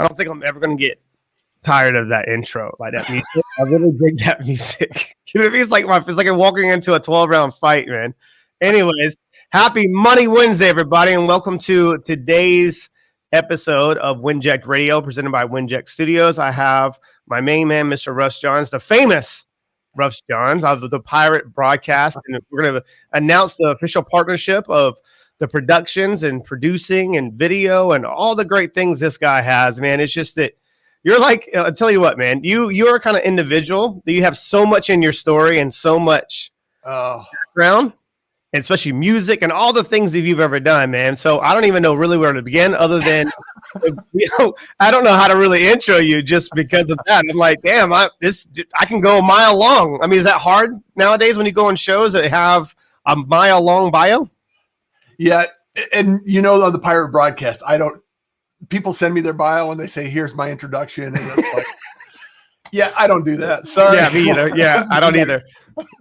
I don't think I'm ever going to get tired of that intro, like that music. I really dig that music. You know what I mean? It's like I'm walking into a 12-round fight, man. Anyways, happy Money Wednesday, everybody, and welcome to today's episode of Winject Radio, presented by Winject Studios. I have my main man, Mr. Russ Johns, the famous Russ Johns of the Pirate Broadcast, and we're going to announce the official partnership of the productions and producing and video and all the great things this guy has, man. It's just that you're like, I'll tell you what, man, you're a kind of individual that you have so much in your story and so much background, and especially music and all the things that you've ever done, man. So I don't even know really where to begin other than, I don't know how to really intro you just because of that. I'm like, damn, I can go a mile long. I mean, is that hard nowadays when you go on shows that have a mile long bio? Yeah. And on the Pirate Broadcast, people send me their bio and they say, here's my introduction. And it's like, yeah, I don't do that. Sorry. Yeah, me either. Yeah, I don't either.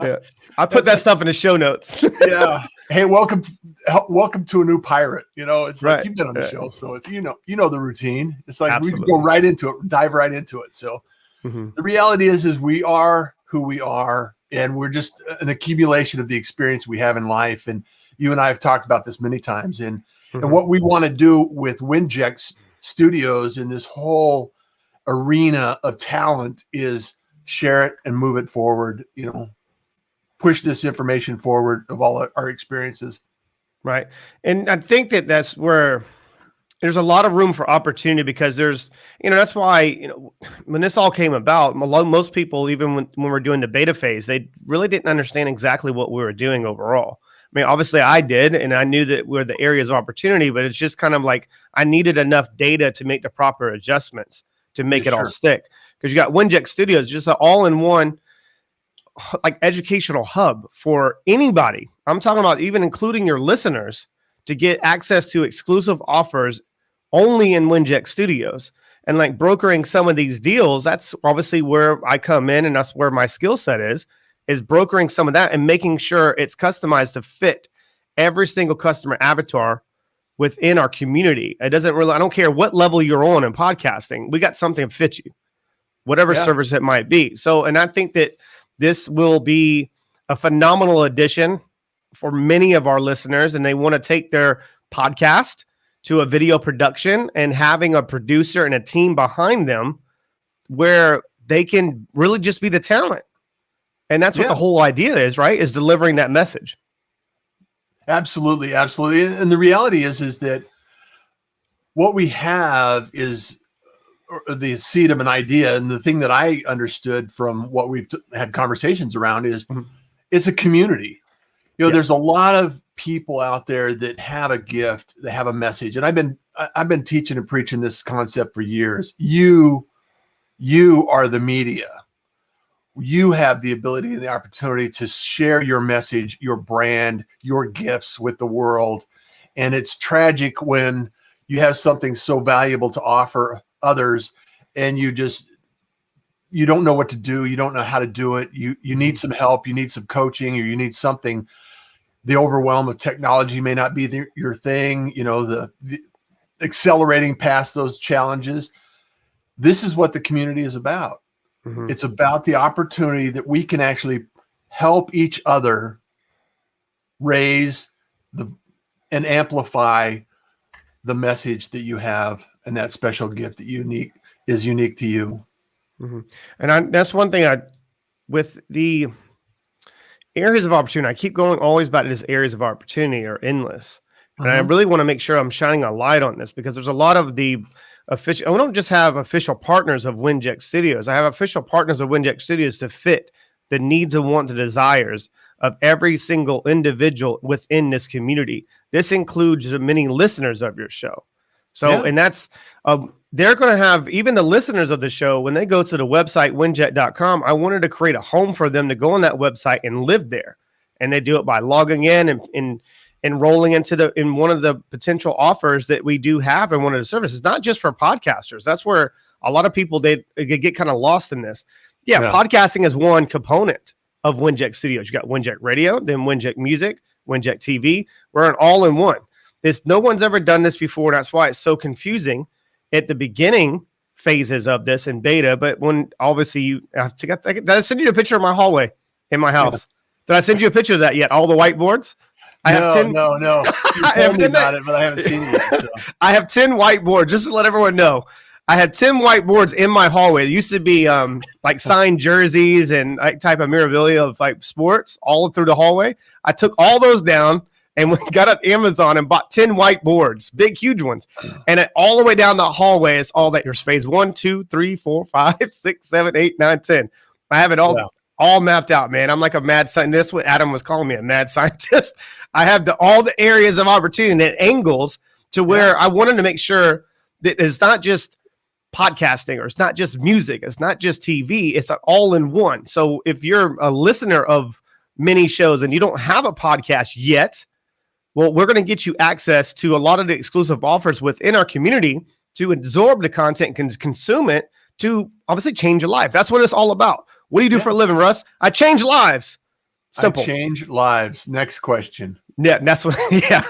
Yeah. I put that stuff in the show notes. Yeah. Hey, welcome to a new pirate. It's right. Like you've been on the show, so it's you know the routine. It's like Absolutely. We go right into it, dive right into it. So The reality is we are who we are, and we're just an accumulation of the experience we have in life. And you and I have talked about this many times. And what we want to do with Winject Studios in this whole arena of talent is share it and move it forward. Push this information forward of all our experiences. Right. And I think that's where there's a lot of room for opportunity, because there's, that's why, when this all came about, most people, even when we're doing the beta phase, they really didn't understand exactly what we were doing overall. I mean, obviously I did, and I knew that we're the areas of opportunity, but it's just kind of like I needed enough data to make the proper adjustments to make it all stick. Because you got Winject Studios, just an all-in-one like educational hub for anybody. I'm talking about even including your listeners to get access to exclusive offers only in Winject Studios. And like brokering some of these deals, that's obviously where I come in, and that's where my skill set is brokering some of that and making sure it's customized to fit every single customer avatar within our community. I don't care what level you're on in podcasting. We got something to fit you, whatever service it might be. So, and I think that this will be a phenomenal addition for many of our listeners, and they want to take their podcast to a video production and having a producer and a team behind them where they can really just be the talent. And that's what the whole idea is, right? Is delivering that message. Absolutely. Absolutely. And the reality is that what we have is the seed of an idea. And the thing that I understood from what we've had conversations around is it's a community. There's a lot of people out there that have a gift, that have a message. And I've been teaching and preaching this concept for years. You are the media. You have the ability and the opportunity to share your message, your brand, your gifts with the world. And it's tragic when you have something so valuable to offer others and you don't know what to do. You don't know how to do it. You need some help. You need some coaching, or you need something. The overwhelm of technology may not be your thing, the accelerating past those challenges. This is what the community is about. It's about the opportunity that we can actually help each other raise and amplify the message that you have and that special gift that is unique to you. And that's one thing with the areas of opportunity, I keep going always about this areas of opportunity are endless. And I really want to make sure I'm shining a light on this, because there's a lot of the official, I don't just have official partners of Winject Studios. I have official partners of Winject Studios to fit the needs and wants and desires of every single individual within this community. This includes the many listeners of your show. So, and that's, they're going to have, even the listeners of the show, when they go to the website, winject.com, I wanted to create a home for them to go on that website and live there. And they do it by logging in and enrolling in one of the potential offers that we do have in one of the services, not just for podcasters. That's where a lot of people, they get kind of lost in this. Podcasting is one component of Winject Studios. You got Winject Radio, then Winject Music, Winject TV. We're an all-in-one. No one's ever done this before. That's why it's so confusing at the beginning phases of this in beta, but when obviously did I send you a picture of my hallway in my house? Did I send you a picture of that yet? All the whiteboards? I have 10. No. You told me about it, but I haven't seen it yet. So. I have 10 whiteboards, just to let everyone know. I had 10 whiteboards in my hallway. It used to be like signed jerseys and type of memorabilia of like sports all through the hallway. I took all those down and we got up Amazon and bought 10 whiteboards, big, huge ones. And all the way down the hallway is all that. There's phase 1, 2, 3, 4, 5, 6, 7, 8, 9, 10. I have it all mapped out, man. I'm like a mad scientist. That's what Adam was calling me, a mad scientist. I have all the areas of opportunity and angles to where I wanted to make sure that it's not just podcasting, or it's not just music, it's not just TV, it's all in one. So if you're a listener of many shows and you don't have a podcast yet, well, we're going to get you access to a lot of the exclusive offers within our community to absorb the content and consume it to obviously change your life. That's what it's all about. What do you do for a living, Russ? I change lives. Simple. I change lives. Next question. Yeah, that's what. Yeah.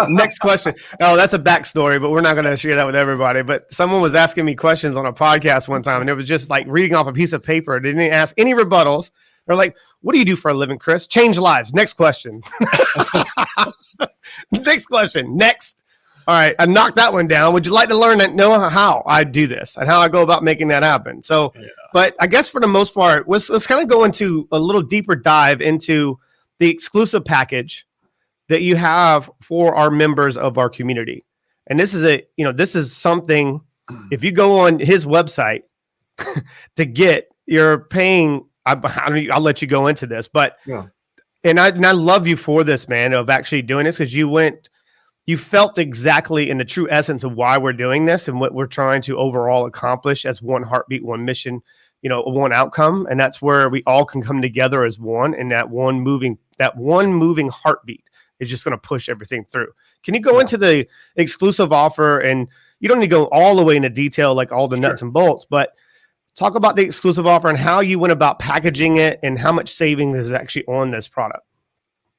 Next question. Oh, that's a backstory, but we're not going to share that with everybody. But someone was asking me questions on a podcast one time, and it was just like reading off a piece of paper. They didn't ask any rebuttals. They're like, "What do you do for a living, Chris?" Change lives. Next question. Next question. Next. All right, I knocked that one down. Would you like to know how I do this and how I go about making that happen? So, but I guess for the most part, let's kind of go into a little deeper dive into the exclusive package that you have for our members of our community. And this is something, if you go on his website to get, you're paying, I'll let you go into this, but, and I love you for this, man, of actually doing this, because you felt exactly in the true essence of why we're doing this and what we're trying to overall accomplish as one heartbeat, one mission, one outcome. And that's where we all can come together as one. And that one moving heartbeat is just going to push everything through. Can you go into the exclusive offer? And you don't need to go all the way into detail, like all the nuts and bolts, but talk about the exclusive offer and how you went about packaging it and how much savings is actually on this product.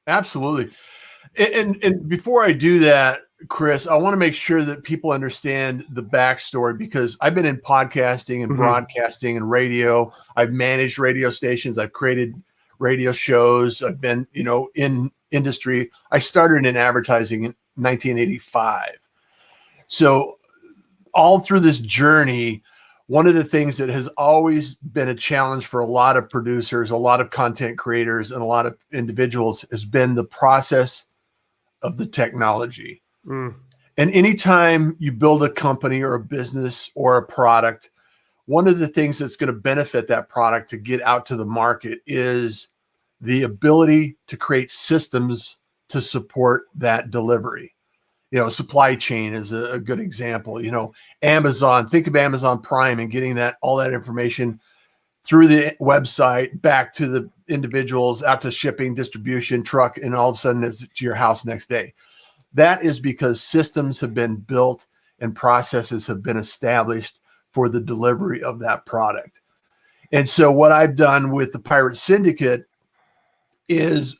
Absolutely. And before I do that, Chris, I want to make sure that people understand the backstory, because I've been in podcasting and broadcasting and radio. I've managed radio stations. I've created radio shows. I've been, in industry. I started in advertising in 1985. So all through this journey, one of the things that has always been a challenge for a lot of producers, a lot of content creators, and a lot of individuals has been the process of the technology. And anytime you build a company or a business or a product, one of the things that's going to benefit that product to get out to the market is the ability to create systems to support that delivery. Supply chain is a good example. Amazon, think of Amazon Prime and getting all that information through the website back to the individuals, out to shipping, distribution, truck, and all of a sudden it's to your house next day. That is because systems have been built and processes have been established for the delivery of that product. And so what I've done with the Pirate Syndicate is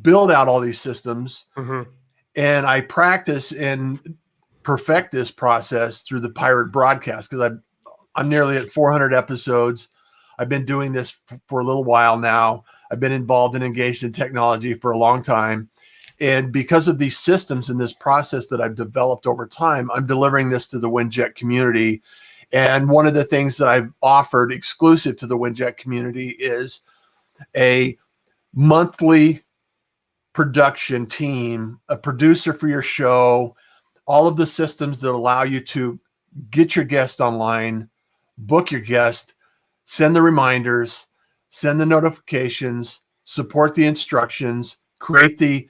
build out all these systems, and I practice and perfect this process through the Pirate broadcast, because I'm nearly at 400 episodes. I've been doing this for a little while now. I've been involved and engaged in technology for a long time. And because of these systems and this process that I've developed over time, I'm delivering this to the WinJet community. And one of the things that I've offered exclusive to the WinJet community is a monthly production team, a producer for your show, all of the systems that allow you to get your guest online, book your guest, send the reminders, send the notifications, support the instructions, create the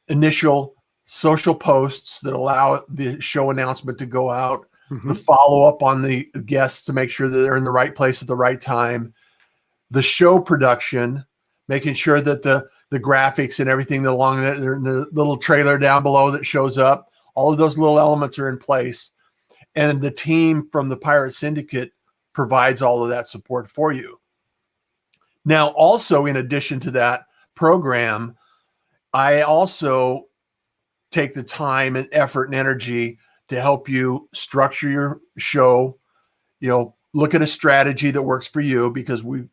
initial social posts that allow the show announcement to go out, the follow up on the guests to make sure that they're in the right place at the right time, the show production, making sure that the graphics and everything along the little trailer down below that shows up, all of those little elements are in place. And the team from the Pirate Syndicate provides all of that support for you. Now, also, in addition to that program, I also take the time and effort and energy to help you structure your show, look at a strategy that works for you, because we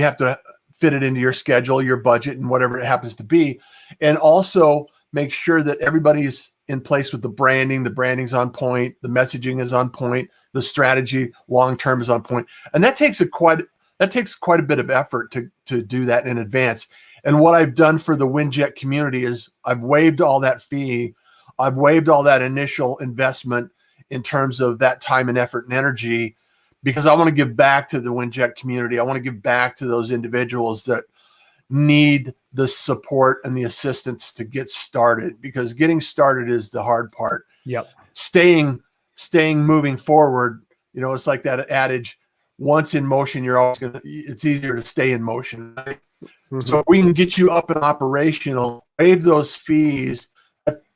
have to fit it into your schedule, your budget, and whatever it happens to be. And also make sure that everybody's in place with the branding. The branding's on point. The messaging is on point. The strategy long-term is on point. And that takes quite a bit of effort to do that in advance. And what I've done for the WinJet community is I've waived all that fee. I've waived all that initial investment in terms of that time and effort and energy, because I want to give back to the WinJet community. I want to give back to those individuals that need the support and the assistance to get started, because getting started is the hard part. Yep. Staying moving forward. It's like that adage, once in motion, it's easier to stay in motion. Right? Mm-hmm. So if we can get you up and operational, waive those fees.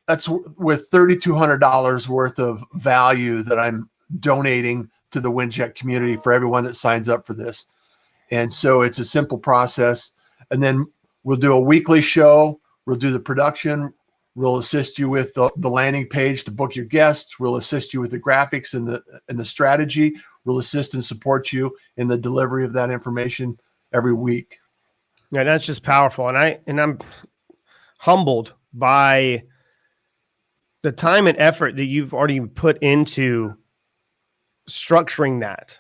That's with $3,200 worth of value that I'm donating to the WinJet community for everyone that signs up for this. And so it's a simple process. And then we'll do a weekly show. We'll do the production. We'll assist you with the landing page to book your guests. We'll assist you with the graphics and the strategy. We'll assist and support you in the delivery of that information every week. Yeah, that's just powerful. And I'm humbled by the time and effort that you've already put into structuring that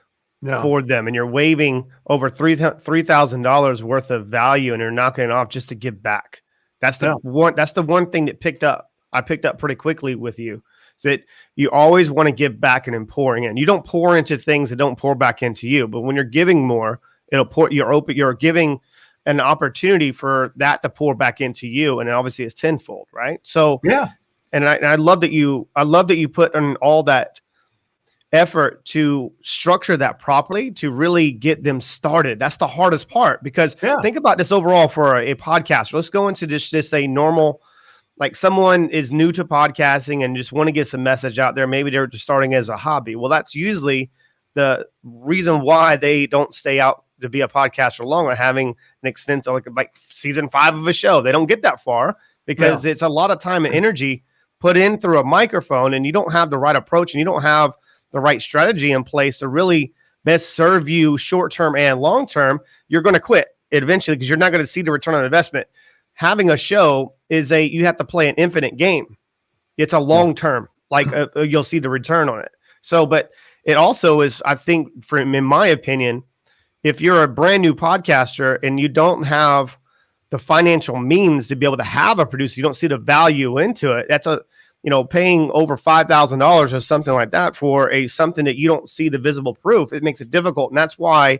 for them. And you're waiving over $3,000 worth of value, and you're knocking it off just to give back. That's the one thing that I picked up pretty quickly with you, is that you always want to give back and pouring in. You don't pour into things that don't pour back into you. But when you're giving more, you're giving an opportunity for that to pour back into you. And obviously it's tenfold, right? So yeah. And I love that you put in all that effort to structure that properly, to really get them started. That's the hardest part, because think about this overall for a podcaster. Let's go into just a normal, like someone is new to podcasting and just want to get some message out there. Maybe they're just starting as a hobby. Well, that's usually the reason why they don't stay out to be a podcaster long, or having an extensive, like season 5 of a show. They don't get that far because it's a lot of time and energy put in through a microphone, and you don't have the right approach, and you don't have the right strategy in place to really best serve you short-term and long-term. You're going to quit eventually, because you're not going to see the return on investment. Having a show you have to play an infinite game. It's a long-term, you'll see the return on it. So, but it also is, I think, in my opinion, if you're a brand new podcaster and you don't have the financial means to be able to have a producer, you don't see the value into it. That's paying over $5,000 or something like that for something that you don't see the visible proof. It makes it difficult. And that's why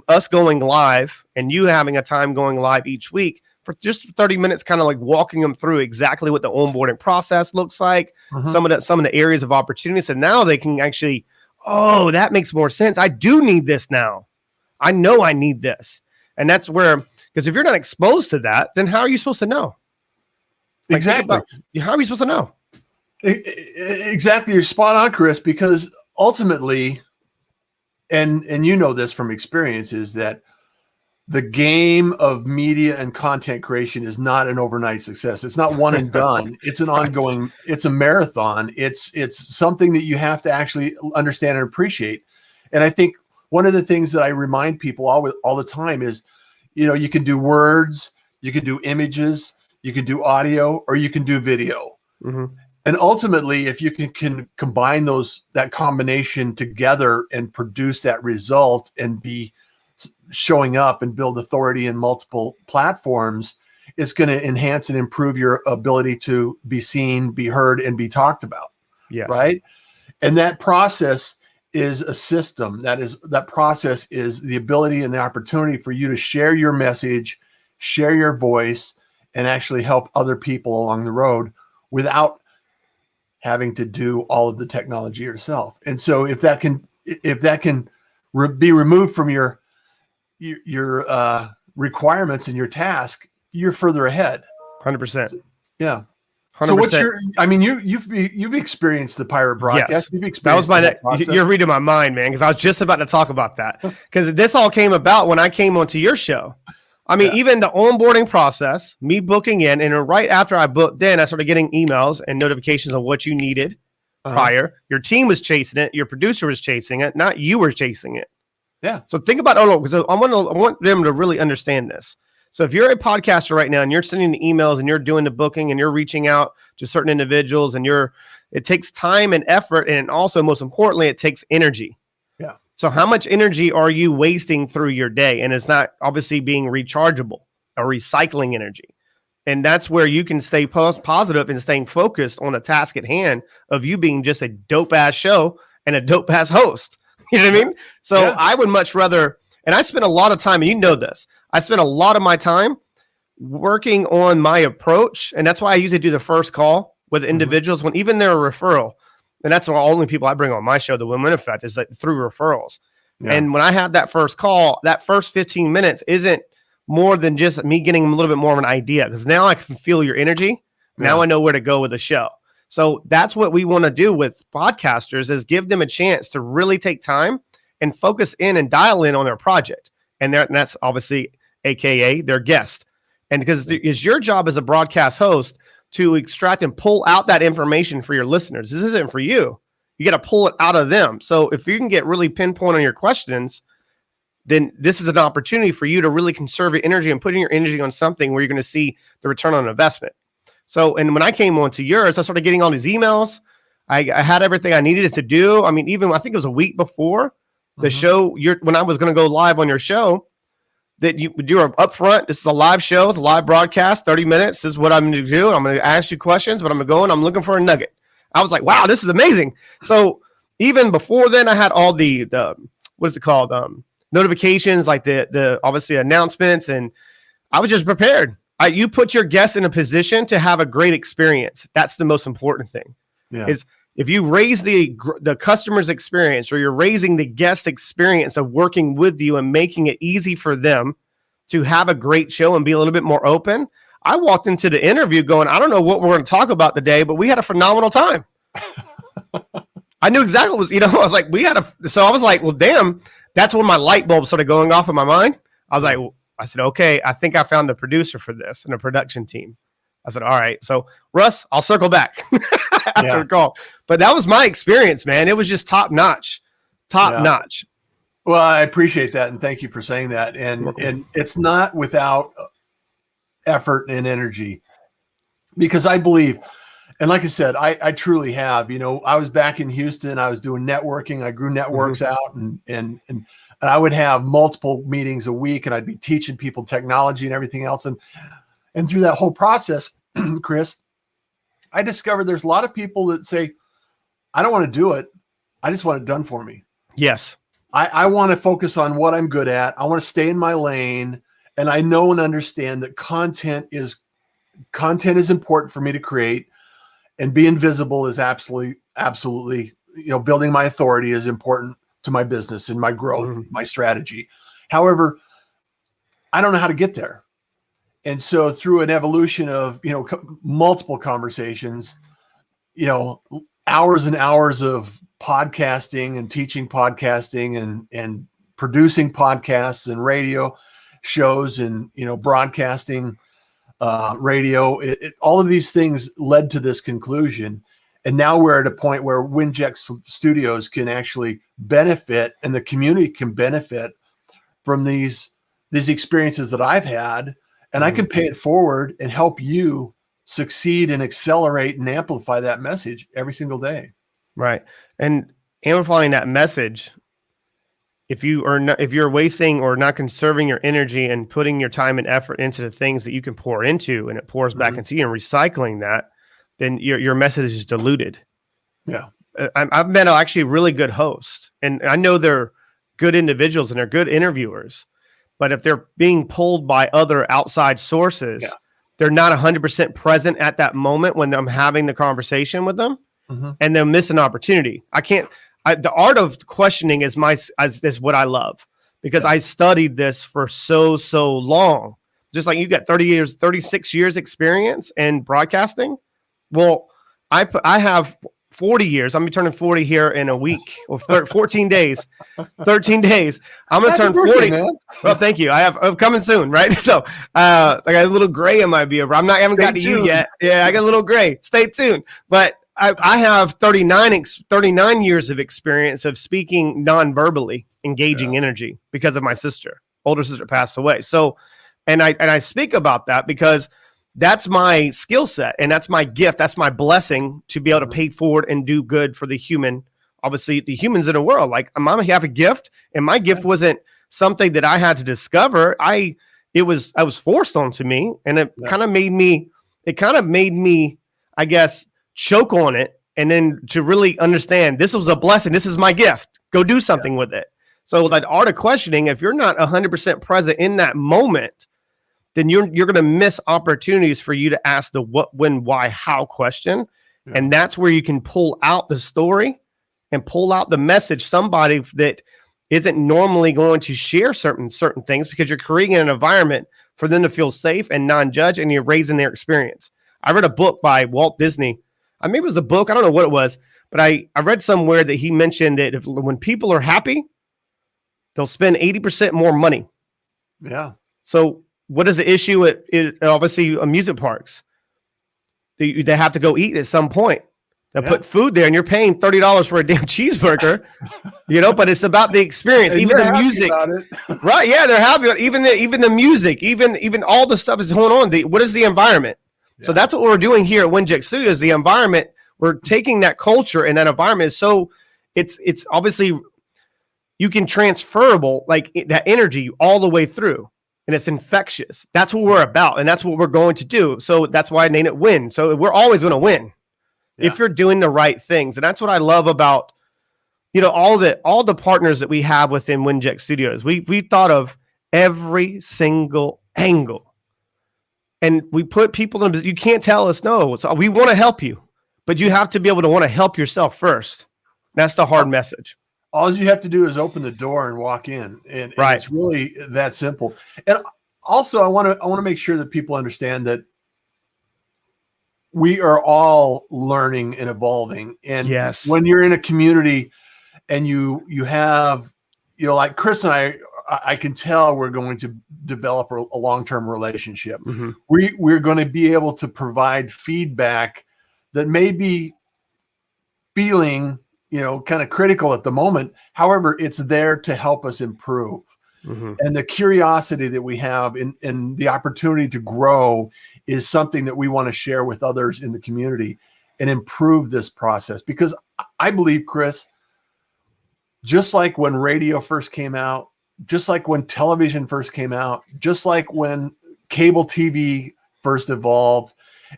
us going live and you having a time going live each week for just 30 minutes, kind of like walking them through exactly what the onboarding process looks like, some of the areas of opportunities. And now they can actually, that makes more sense. I do need this now. I know I need this. And that's where, because if you're not exposed to that, then how are you supposed to know? Exactly. How are you supposed to know? Exactly. You're spot on, Chris, because ultimately, and this from experience, is that the game of media and content creation is not an overnight success. It's not one and done. It's an ongoing, it's a marathon. It's something that you have to actually understand and appreciate. And I think one of the things that I remind people all the time is, you can do words, you can do images, you can do audio, or you can do video. Mm-hmm. And ultimately, if you can combine that combination together and produce that result and be showing up and build authority in multiple platforms, it's going to enhance and improve your ability to be seen, be heard, and be talked about. Yes. Right. And that process is a system. That process is the ability and the opportunity for you to share your message, share your voice, and actually help other people along the road without having to do all of the technology yourself. And so if that can be removed from your requirements and your task, you're further ahead. 100%. Yeah. 100%. So what's you've experienced the pirate broadcast. Yes. You've experienced you're reading my mind, man, because I was just about to talk about that, because this all came about when I came onto your show. Even the onboarding process, me booking in, and right after I booked in, I started getting emails and notifications of what you needed, prior. Your team was chasing it. Your producer was chasing it. Not you were chasing it. Yeah. So think about, because I want them to really understand this. So if you're a podcaster right now and you're sending the emails and you're doing the booking and you're reaching out to certain individuals and it takes time and effort. And also, most importantly, it takes energy. Yeah. So how much energy are you wasting through your day? And it's not obviously being rechargeable or recycling energy. And that's where you can stay positive and staying focused on the task at hand of you being just a dope ass show and a dope ass host. You know what I mean? So yeah. I would much rather, and I spend a lot of time, and you know this, I spend a lot of my time working on my approach. And that's why I usually do the first call with individuals when even they're a referral. And that's the only people I bring on my show, the Win-Win Effect, is like through referrals. Yeah. And when I have that first call, that first 15 minutes isn't more than just me getting a little bit more of an idea, because now I can feel your energy. Now I know where to go with the show. So that's what we want to do with podcasters, is give them a chance to really take time and focus in and dial in on their project. And that's obviously AKA their guest. And because it's your job as a broadcast host to extract and pull out that information for your listeners. This isn't for you. You got to pull it out of them. So if you can get really pinpoint on your questions, then this is an opportunity for you to really conserve your energy and putting your energy on something where you're going to see the return on investment. So, and when I came on to yours, I started getting all these emails. I had everything I needed to do. I mean, even I think it was a week before the show, when I was going to go live on your show, that you were up front. This is a live show. It's a live broadcast, 30 minutes. This is what I'm going to do. I'm going to ask you questions, but I'm going to go and I'm looking for a nugget. I was like, wow, this is amazing. So even before then, I had all the what is it called? Notifications, like the obviously announcements. And I was just prepared. You put your guests in a position to have a great experience. That's the most important thing. Yeah. Is if you raise the customer's experience, or you're raising the guest experience of working with you and making it easy for them to have a great show and be a little bit more open. I walked into the interview going, I don't know what we're going to talk about today, but we had a phenomenal time. I knew exactly what was, I was like, so I was like, well, damn, that's when my light bulb started going off in my mind. I was like, I said, okay, I think I found the producer for this and a production team. I said, all right. So Russ, I'll circle back after the call. But that was my experience, man. It was just top notch. Well, I appreciate that. And thank you for saying that. And it's not without effort and energy, because I believe, and like I said, I truly have, I was back in Houston, I was doing networking. I grew networks out and I would have multiple meetings a week, and I'd be teaching people technology and everything else. And through that whole process, Chris, I discovered there's a lot of people that say, I don't want to do it. I just want it done for me. Yes. I want to focus on what I'm good at. I want to stay in my lane. And I know and understand that content is important for me to create, and being visible is absolutely, building my authority is important to my business and my growth, my strategy. However, I don't know how to get there. And so through an evolution of, multiple conversations, hours and hours of podcasting and teaching podcasting and producing podcasts and radio shows and, broadcasting, radio, all of these things led to this conclusion. And now we're at a point where Winject Studios can actually benefit, and the community can benefit from these experiences that I've had. And I can pay it forward and help you succeed and accelerate and amplify that message every single day. Right. And amplifying that message, if you're wasting or not conserving your energy and putting your time and effort into the things that you can pour into, and it pours back into you, and recycling that, then your message is diluted. Yeah. I've met actually really good hosts, and I know they're good individuals and they're good interviewers. But if they're being pulled by other outside sources, they're not 100% present at that moment when I'm having the conversation with them, and they'll miss an opportunity. The art of questioning is what I love, because I studied this for so long. Just like you got 36 years experience in broadcasting. Well, I have 40 years. I'm turning 40 here in a week, or 14 days, 13 days. I'm going to turn 40. Man. Well, thank you. I'm coming soon, right? So I got a little gray in my beard. I haven't got to you yet. Yeah, I got a little gray. Stay tuned. But I have 39 years of experience of speaking non-verbally, engaging energy because of my older sister passed away. So, and I speak about that because that's my skill set and that's my gift. That's my blessing to be able to pay forward and do good for the human, obviously the humans in the world. Like I have a gift, and my gift wasn't something that I had to discover. I was forced onto me, and it kind of made me, I guess, choke on it. And then to really understand this was a blessing. This is my gift. Go do something with it. So that art of questioning, if you're not 100% present in that moment, then you're going to miss opportunities for you to ask the what, when, why, how question. Yeah. And that's where you can pull out the story and pull out the message, somebody that isn't normally going to share certain things, because you're creating an environment for them to feel safe and non-judge, and you're raising their experience. I read a book by Walt Disney. Maybe it was a book. I don't know what it was, but I read somewhere that he mentioned that when people are happy, they'll spend 80% more money. Yeah. So what is the issue at obviously amusement parks? They have to go eat at some point. They put food there, and you're paying $30 for a damn cheeseburger, but it's about the experience, and even the music, right? Yeah, they're happy about it. Even the music, even all the stuff is going on. What is the environment? Yeah. So that's what we're doing here at Winject Studios. The environment, we're taking that culture, and that environment is so it's obviously you can transferable like that energy all the way through. And it's infectious. That's what we're about. And that's what we're going to do. So that's why I named it Win. So we're always going to win if you're doing the right things. And that's what I love about, all the partners that we have within Winject Studios. We thought of every single angle, and we put people in. You can't tell us no. So we want to help you, but you have to be able to want to help yourself first. That's the hard message. All you have to do is open the door and walk in, and it's really that simple. And also, I want to make sure that people understand that we are all learning and evolving. And when you're in a community and you have, like Chris and I can tell we're going to develop a long-term relationship. Mm-hmm. We're going to be able to provide feedback that may be feeling kind of critical at the moment. However, it's there to help us improve. Mm-hmm. And the curiosity that we have and the opportunity to grow is something that we want to share with others in the community and improve this process. Because I believe, Chris, just like when radio first came out, just like when television first came out, just like when cable TV first evolved,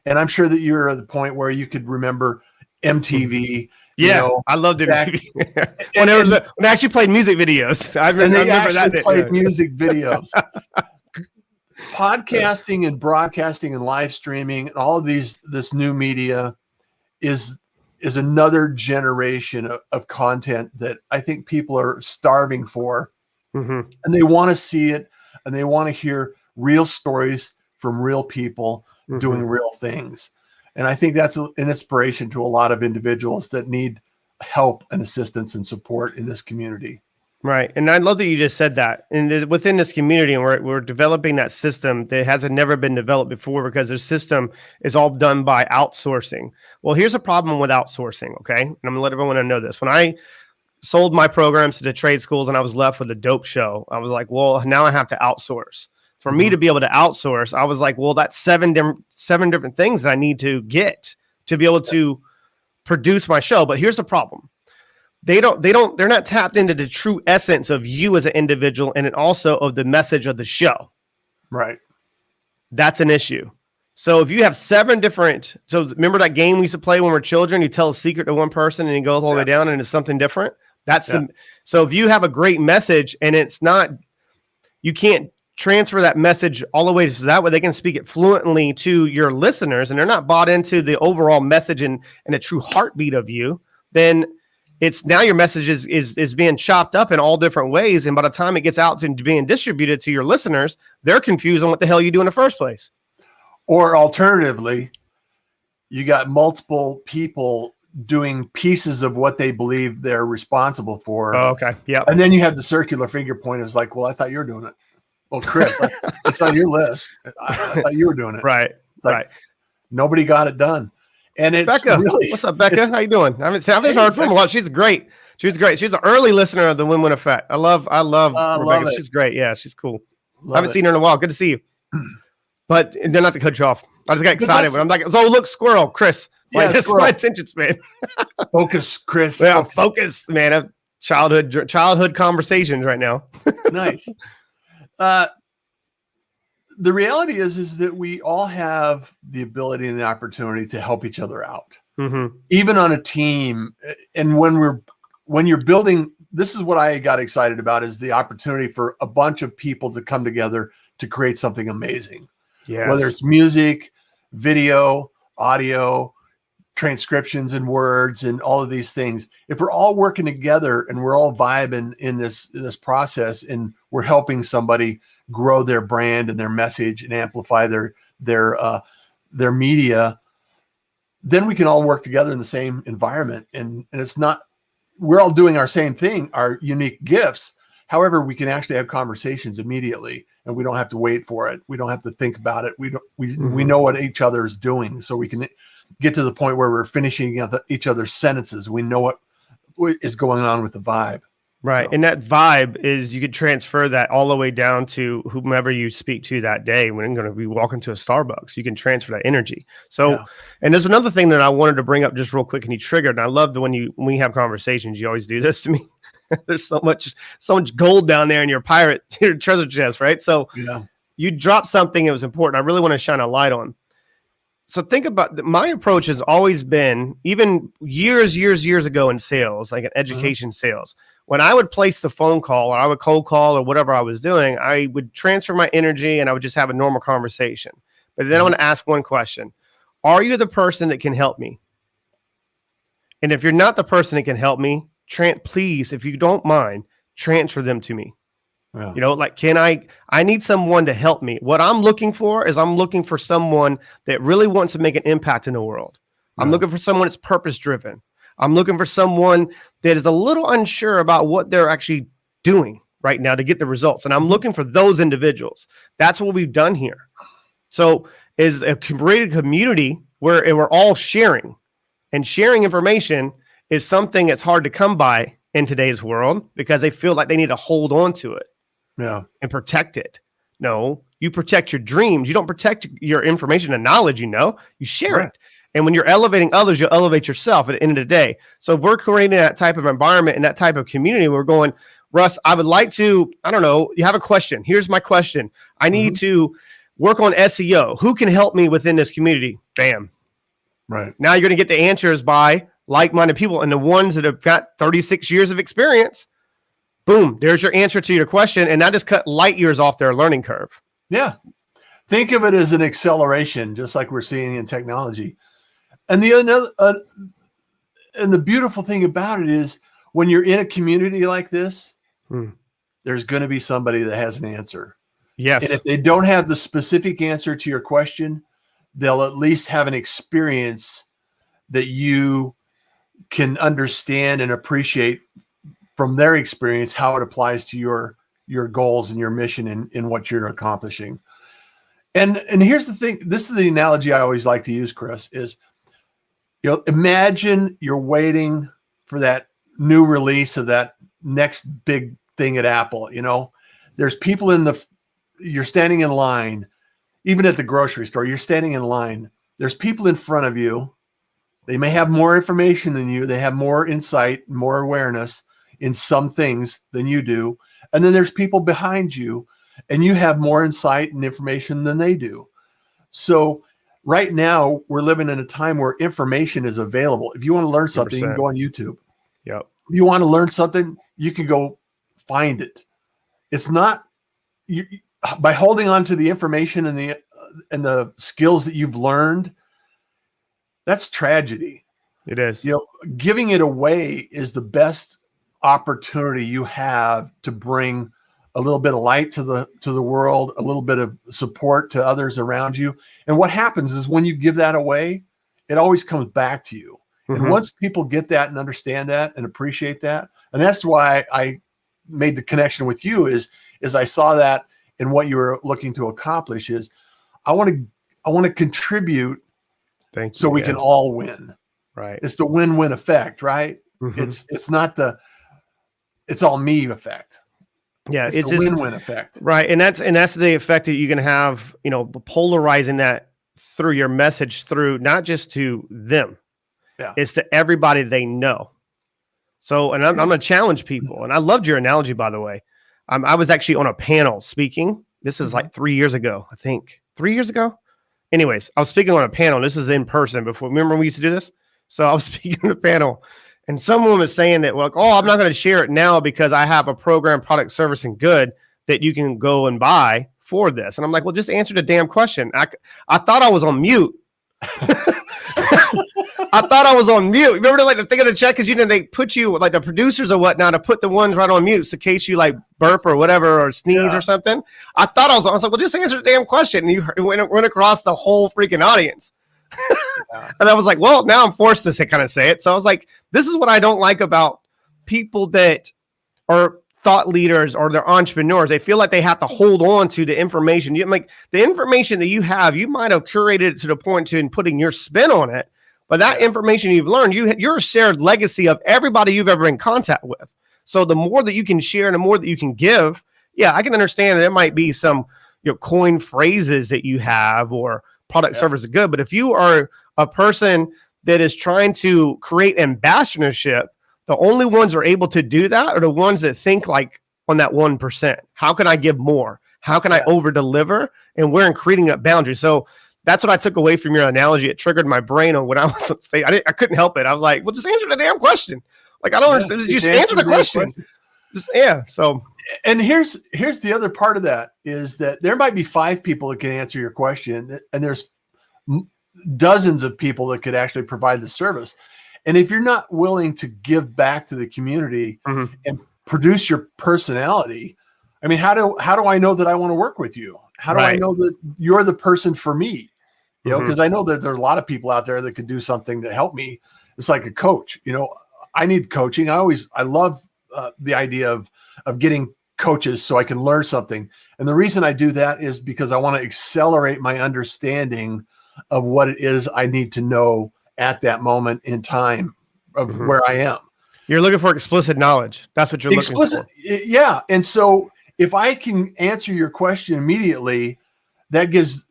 and I'm sure that you're at the point where you could remember MTV. Yeah, I loved it. when they actually played music videos. I remember that. Played music videos. Podcasting and broadcasting and live streaming and all of this new media is another generation of content that I think people are starving for. Mm-hmm. And they want to see it, and they want to hear real stories from real people doing real things. And I think that's an inspiration to a lot of individuals that need help and assistance and support in this community. Right. And I love that you just said that. And within this community, and we're developing that system that hasn't never been developed before, because the system is all done by outsourcing. Well, here's a problem with outsourcing, okay? And I'm going to let everyone know this. When I sold my programs to the trade schools and I was left with a dope show, I was like, well, now I have to outsource. For me to be able to outsource, I was like, well, that's seven different things that I need to get to be able to produce my show. But here's the problem. They're not tapped into the true essence of you as an individual, and also of the message of the show. Right. That's an issue. So if you have so remember that game we used to play when we were children, you tell a secret to one person and it goes all the way down and it's something different. So if you have a great message and you can't transfer that message all the way so that way they can speak it fluently to your listeners, and they're not bought into the overall message and a true heartbeat of you, then it's now your message is being chopped up in all different ways. And by the time it gets out to being distributed to your listeners, they're confused on what the hell you do in the first place. Or alternatively, you got multiple people doing pieces of what they believe they're responsible for. Oh, okay. Yeah. And then you have the circular finger point. It's like, well, I thought you were doing it. Well, Chris, it's on your list. I thought you were doing it. Right. Right. Nobody got it done. And it's Becca, really, what's up, Becca? How you doing? I haven't heard from her. Well, she's great. She's great. She's an early listener of the Win-Win Effect. I love Rebecca. love it. She's great. Yeah, she's cool. I Love haven't it. seen her in a while. Good to see you. But they're not to cut you off. I just got excited when I'm like, oh, look, squirrel, Chris. Like, Yeah, that's squirrel. my attention span. Focus, Chris. Yeah, focus, man. Childhood conversations right now. Nice. The reality is that we all have the ability and the opportunity to help each other out, even on a team. And when you're building, this is what I got excited about, is the opportunity for a bunch of people to come together to create something amazing. Yeah. Whether it's music, video, audio, transcriptions and words and all of these things. If we're all working together and we're all vibing in this process, and we're helping somebody grow their brand and their message and amplify their media, then we can all work together in the same environment. And it's not, we're all doing our same thing, our unique gifts. However, we can actually have conversations immediately, and we don't have to wait for it. We don't have to think about it. We know what each other is doing, so we can get to the point where we're finishing each other's sentences. We know what is going on with the vibe. Right. So. And that vibe is, you could transfer that all the way down to whomever you speak to that day. When I'm going to be walking to a Starbucks, you can transfer that energy. So, and there's another thing that I wanted to bring up just real quick, and you triggered, and I love when we have conversations, you always do this to me. There's so much gold down there in your your treasure chest, right? So you dropped something that was important. I really want to shine a light on. So think about, my approach has always been, even years ago in sales, like in education sales, when I would place the phone call, or I would cold call, or whatever I was doing, I would transfer my energy and I would just have a normal conversation. But then I want to ask one question. Are you the person that can help me? And if you're not the person that can help me, please, if you don't mind, transfer them to me. Yeah. You know, like, I need someone to help me. What I'm looking for is, I'm looking for someone that really wants to make an impact in the world. I'm looking for someone that's purpose driven. I'm looking for someone that is a little unsure about what they're actually doing right now to get the results. And I'm looking for those individuals. That's what we've done here. So is a created community where we're all sharing, and sharing information is something that's hard to come by in today's world, because they feel like they need to hold on to it. And protect it. No, you protect your dreams. You don't protect your information and knowledge, you share it. And when you're elevating others, you'll elevate yourself at the end of the day. So if we're creating that type of environment and that type of community, we're going, Russ, I would like to, I don't know, you have a question. Here's my question. I need to work on SEO. Who can help me within this community? Bam. Right. Now you're going to get the answers by like-minded people, and the ones that have got 36 years of experience. Boom, there's your answer to your question, and that just cut light years off their learning curve. Yeah. Think of it as an acceleration, just like we're seeing in technology. And and the beautiful thing about it is, when you're in a community like this, there's going to be somebody that has an answer. Yes. And if they don't have the specific answer to your question, they'll at least have an experience that you can understand and appreciate from their experience, how it applies to your goals and your mission in what you're accomplishing. And here's the thing. This is the analogy I always like to use, Chris, is, imagine you're waiting for that new release of that next big thing at Apple. There's people you're standing in line, even at the grocery store, you're standing in line. There's people in front of you. They may have more information than you. They have more insight, more awareness in some things than you do. And then there's people behind you, and you have more insight and information than they do. So right now we're living in a time where information is available. If you want to learn something, 100%. You can go on YouTube. Yep. If you want to learn something, you can go find it. It's not by holding on to the information and the skills that you've learned. That's tragedy. It is. Giving it away is the best opportunity you have to bring a little bit of light to the world, a little bit of support to others around you. And what happens is, when you give that away, it always comes back to you. And once people get that and understand that and appreciate that, and that's why I made the connection with you, is I saw that in what you were looking to accomplish, is I want to contribute Thank so you. we Yeah. can all win. Right. It's the win-win effect, right? Mhm. It's not the it's all me effect. Yeah, It's it's the just win-win effect. right, and that's the effect that you can have, you know, polarizing that through your message through not just to them, Yeah. it's to everybody they know. So, and I'm going to challenge people, and I loved your analogy, by the way. I was actually on a panel speaking. This is like 3 years ago, I think. 3 years ago. Anyways, I was speaking on a panel. This is in person before. Remember when we used to do this? So I was speaking on a panel, and someone was saying that, well, oh, I'm not going to share it now because I have a program, product, service, and good that you can go and buy for this. And I'm like, well, just answer the damn question. I thought I was on mute. I thought I was on mute. Remember, like the thing of the check, because you know they put you like the producers or whatnot to put the ones right on mute, so in case you like burp or whatever or sneeze or something. I thought I was on. I was like, well, just answer the damn question. And you went across the whole freaking audience. And I was like, well, now I'm forced to kind of say it. So I was like, this is what I don't like about people that are thought leaders or they're entrepreneurs. They feel like they have to hold on to the information. You like the information that you have, you might have curated it to the point to putting your spin on it. But that information you've learned, you're a shared legacy of everybody you've ever been in contact with. So the more that you can share and the more that you can give, yeah, I can understand that there might be some coined phrases that you have or product, service, good. But if you are a person that is trying to create ambassadorship, the only ones who are able to do that are the ones that think like on that 1%. How can I give more? How can I over deliver? And we're in creating a boundary. So that's what I took away from your analogy. It triggered my brain on when I was on stage. I couldn't help it. I was like, well, just answer the damn question. Like, I don't understand. Just answer the question. Just, so. And here's the other part of that is that there might be 5 people that can answer your question, and there's dozens of people that could actually provide the service. And if you're not willing to give back to the community and produce your personality, I mean, how do I know that I want to work with you? How do I know that you're the person for me? You know, because I know that there's a lot of people out there that could do something to help me. It's like a coach. You know, I need coaching. I love the idea of getting coaches so I can learn something. And the reason I do that is because I want to accelerate my understanding of what it is I need to know at that moment in time of where I am. You're looking for explicit knowledge. That's what you're looking for. Yeah. And so if I can answer your question immediately, that gives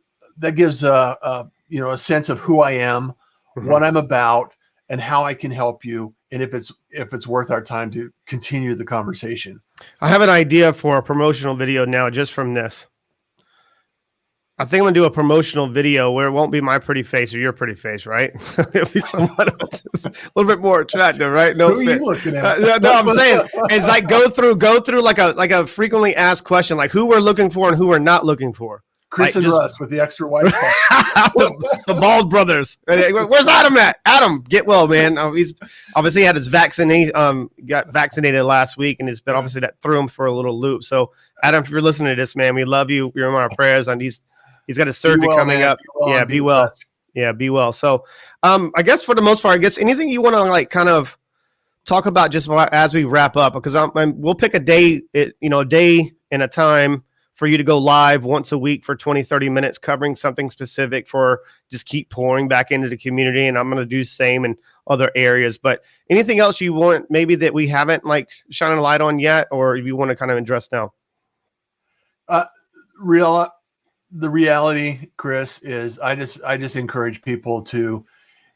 a sense of who I am, what I'm about, and how I can help you, and if it's worth our time to continue the conversation. I have an idea for a promotional video now, just from this. I think I'm gonna do a promotional video where it won't be my pretty face or your pretty face, right? It'll be someone else, a little bit more attractive, right? No, who are you looking at? No, I'm saying it's like go through like a frequently asked question, like who we're looking for and who we're not looking for. Chris and Russ with the extra white. the Bald brothers. Where's Adam at? Adam, get well, man. He's obviously had his vaccination. Got vaccinated last week, and it's been obviously that threw him for a little loop. So, Adam, if you're listening to this, man, we love you. You're in our prayers, and he's got a surgery coming up. Be well. Yeah, be well. So, I guess for the most part, I guess anything you want to like kind of talk about just as we wrap up, because we'll pick a day, a day and a time for you to go live once a week for 20, 30 minutes covering something specific for just keep pouring back into the community. And I'm going to do the same in other areas. But anything else you want maybe that we haven't like shining a light on yet, or you want to kind of address now? The reality, Chris, is I just encourage people to,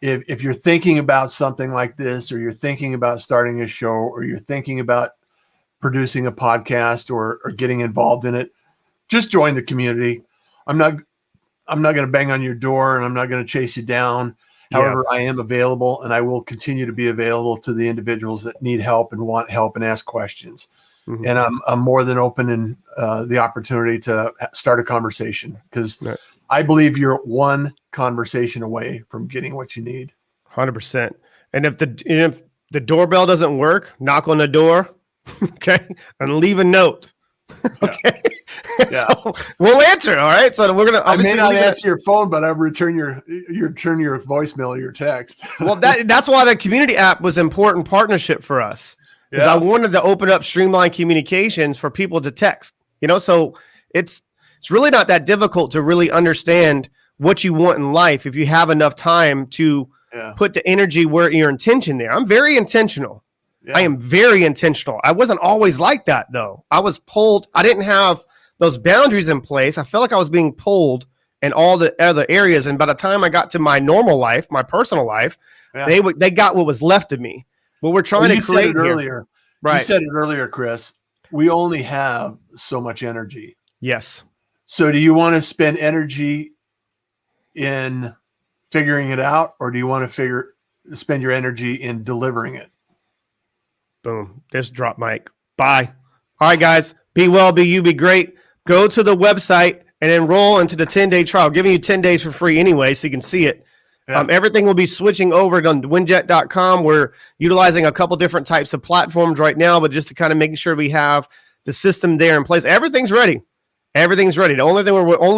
if you're thinking about something like this, or you're thinking about starting a show, or you're thinking about producing a podcast or getting involved in it, just join the community. I'm not going to bang on your door, and I'm not going to chase you down. However, I am available, and I will continue to be available to the individuals that need help and want help and ask questions. And I'm more than open in the opportunity to start a conversation, because I believe you're one conversation away from getting what you need. 100%. And if the doorbell doesn't work, knock on the door, okay, and leave a note. Okay. So we'll answer. All right. So we're gonna. I may not answer your phone, but I'll return your voicemail or your text. Well, that's why the community app was important partnership for us. Because I wanted to open up streamlined communications for people to text. So it's really not that difficult to really understand what you want in life if you have enough time to put the energy where your intention there. I'm very intentional. I am very intentional. I wasn't always like that though. I was pulled. I didn't have those boundaries in place. I felt like I was being pulled in all the other areas. And by the time I got to my normal life, my personal life, they got what was left of me. What we're trying to create said it earlier. Right. You said it earlier, Chris. We only have so much energy. Yes. So do you want to spend energy in figuring it out, or do you want to spend your energy in delivering it? Boom. There's drop mic. Bye. All right, guys. Be well, be you, be great. Go to the website and enroll into the 10-day trial. Giving you 10 days for free anyway, so you can see it. Everything will be switching over to winjet.com. We're utilizing a couple different types of platforms right now, but just to kind of making sure we have the system there in place. Everything's ready. Everything's ready. The only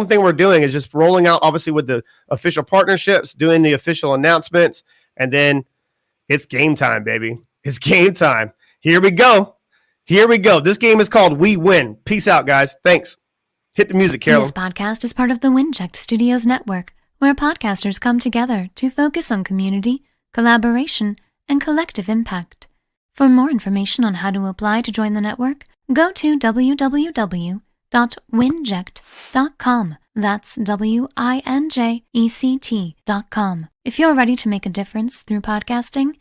thing we're doing is just rolling out, obviously, with the official partnerships, doing the official announcements, and then it's game time, baby. It's game time. Here we go. Here we go. This game is called We Win. Peace out, guys. Thanks. Hit the music, Carolyn. This podcast is part of the Winject Studios Network, where podcasters come together to focus on community, collaboration, and collective impact. For more information on how to apply to join the network, go to www.winject.com. That's WINJECT.com. If you're ready to make a difference through podcasting,